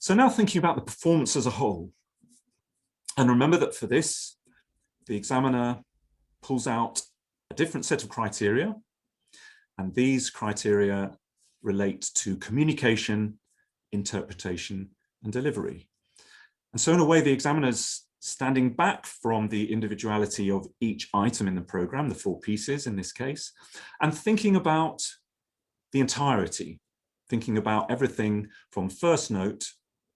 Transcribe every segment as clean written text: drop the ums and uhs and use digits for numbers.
So now thinking about the performance as a whole, and remember that for this, the examiner pulls out a different set of criteria, and these criteria relate to communication, interpretation, and delivery. And so in a way, the examiner's standing back from the individuality of each item in the program, the 4 pieces in this case, and thinking about the entirety, thinking about everything from first note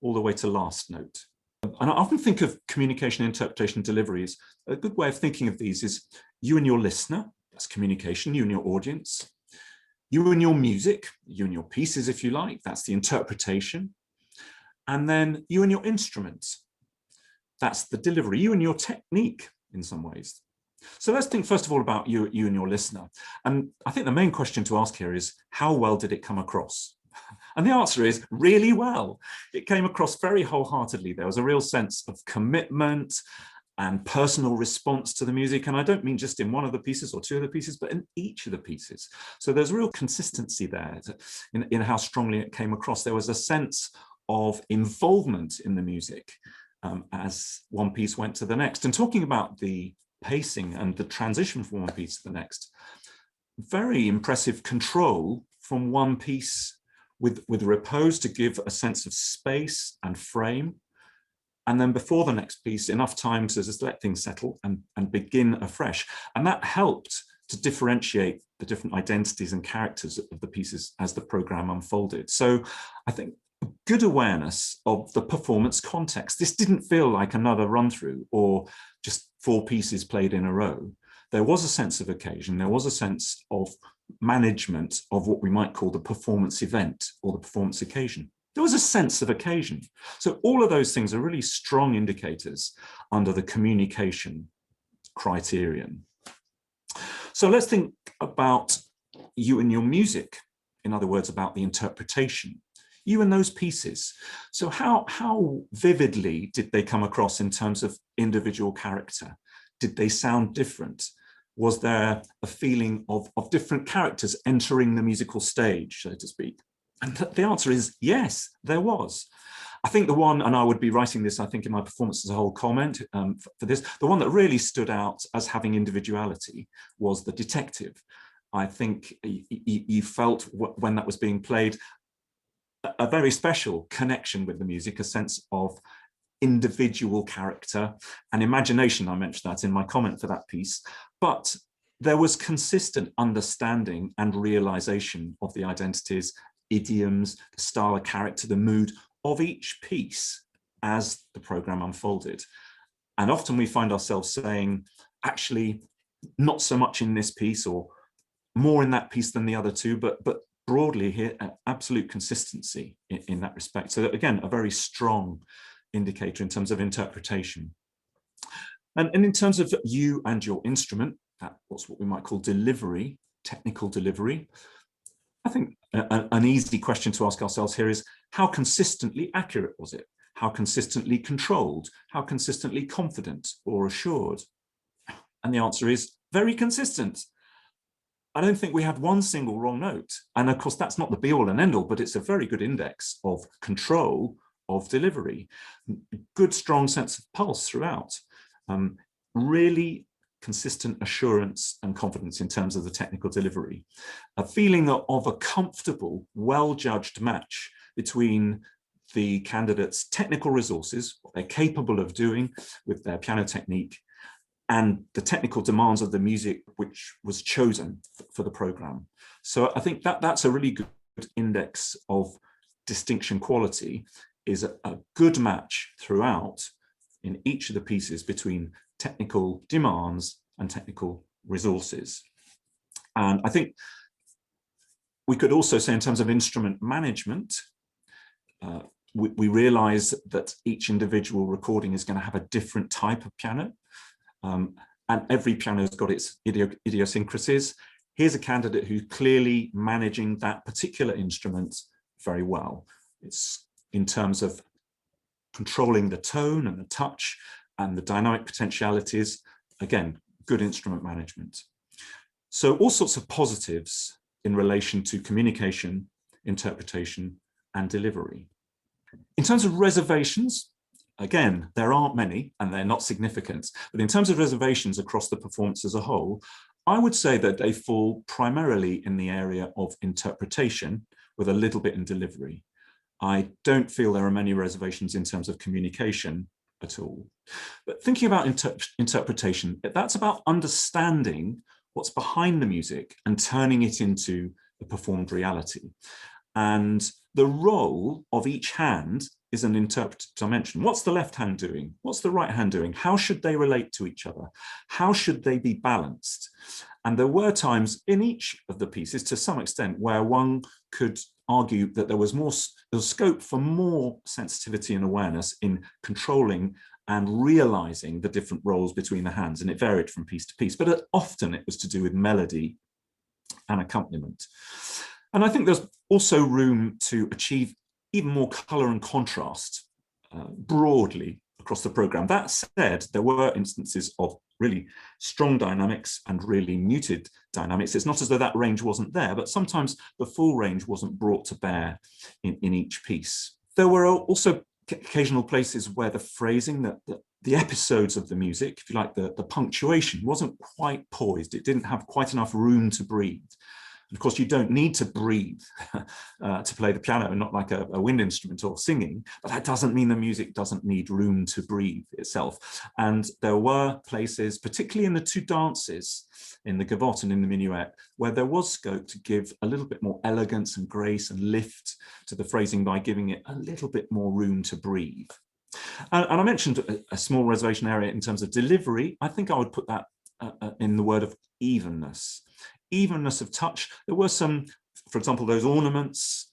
all the way to last note. And I often think of communication, interpretation, delivery as a good way of thinking of these is you and your listener, that's communication, you and your audience, you and your music, you and your pieces, if you like, that's the interpretation, and then you and your instruments, that's the delivery, you and your technique in some ways. So let's think first of all about you and your listener. And I think the main question to ask here is, how well did it come across? And the answer is really well. It came across very wholeheartedly. There was a real sense of commitment and personal response to the music. And I don't mean just in one of the pieces or 2 of the pieces, but in each of the pieces. So there's real consistency there in how strongly it came across. There was a sense of involvement in the music as one piece went to the next. And talking about the pacing and the transition from one piece to the next, very impressive control from one piece with repose to give a sense of space and frame. And then before the next piece, enough time to just let things settle and begin afresh. And that helped to differentiate the different identities and characters of the pieces as the program unfolded. So I think good awareness of the performance context. This didn't feel like another run through or just 4 pieces played in a row. There was a sense of occasion. There was a sense of management of what we might call the performance event or the performance occasion. There was a sense of occasion. So all of those things are really strong indicators under the communication criterion. So let's think about you and your music. In other words, about the interpretation. You and those pieces. So how vividly did they come across in terms of individual character? Did they sound different? Was there a feeling of different characters entering the musical stage, so to speak? And the answer is yes, there was. I think the one, and I would be writing this, I think, in my performance as a whole comment for this, the one that really stood out as having individuality was the detective. I think you felt when that was being played, a very special connection with the music, a sense of individual character and imagination. I mentioned that in my comment for that piece, but there was consistent understanding and realization of the identities, idioms, the style of character, the mood of each piece as the program unfolded. And often we find ourselves saying, actually, not so much in this piece or more in that piece than the other 2, but broadly here, absolute consistency in that respect. So again, a very strong indicator in terms of interpretation. And in terms of you and your instrument, that's what we might call delivery, technical delivery. I think an easy question to ask ourselves here is, how consistently accurate was it? How consistently controlled? How consistently confident or assured? And the answer is very consistent. I don't think we had one single wrong note. And of course, that's not the be all and end all, but it's a very good index of control of delivery. Good, strong sense of pulse throughout. Really consistent assurance and confidence in terms of the technical delivery. A feeling of a comfortable, well-judged match between the candidates' technical resources, what they're capable of doing with their piano technique, and the technical demands of the music which was chosen for the program. So I think that's a really good index of distinction quality, is a good match throughout in each of the pieces between technical demands and technical resources. And I think we could also say in terms of instrument management, we realize that each individual recording is going to have a different type of piano. And every piano has got its idiosyncrasies. Here's a candidate who's clearly managing that particular instrument very well. It's in terms of controlling the tone and the touch and the dynamic potentialities. Again, good instrument management. So all sorts of positives in relation to communication, interpretation, and delivery. In terms of reservations, again, there aren't many and they're not significant, but in terms of reservations across the performance as a whole, I would say that they fall primarily in the area of interpretation with a little bit in delivery. I don't feel there are many reservations in terms of communication at all. But thinking about interpretation, that's about understanding what's behind the music and turning it into a performed reality. And the role of each hand is an interpretive dimension. What's the left hand doing? What's the right hand doing? How should they relate to each other? How should they be balanced? And there were times in each of the pieces, to some extent, where one could argue that there was scope for more sensitivity and awareness in controlling and realizing the different roles between the hands. And it varied from piece to piece, but often it was to do with melody and accompaniment. And I think there's also room to achieve even more color and contrast broadly across the program. That said, there were instances of really strong dynamics and really muted dynamics. It's not as though that range wasn't there, but sometimes the full range wasn't brought to bear in each piece. There were also occasional places where the phrasing, the episodes of the music, if you like, the punctuation wasn't quite poised. It didn't have quite enough room to breathe. And of course, you don't need to breathe to play the piano, not like a wind instrument or singing, but that doesn't mean the music doesn't need room to breathe itself. And there were places, particularly in the two dances, in the gavotte and in the minuet, where there was scope to give a little bit more elegance and grace and lift to the phrasing by giving it a little bit more room to breathe. And I mentioned a small reservation area in terms of delivery. I think I would put that in the word of evenness. Evenness of touch. There were some, for example, those ornaments,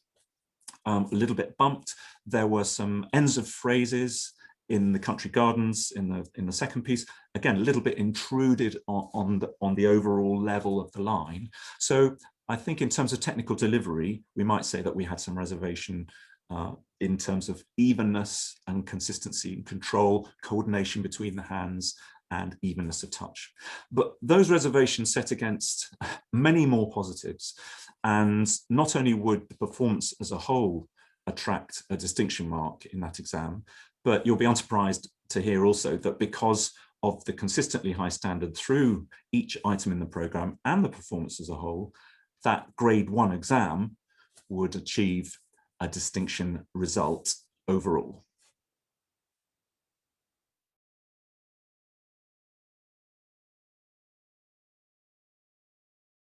a little bit bumped. There were some ends of phrases in the country gardens in the second piece, again a little bit intruded on the overall level of the line. So I think in terms of technical delivery, we might say that we had some reservation in terms of evenness and consistency and control, coordination between the hands, and evenness of touch. But those reservations set against many more positives. And not only would the performance as a whole attract a distinction mark in that exam, but you'll be unsurprised to hear also that because of the consistently high standard through each item in the program and the performance as a whole, that grade 1 exam would achieve a distinction result overall.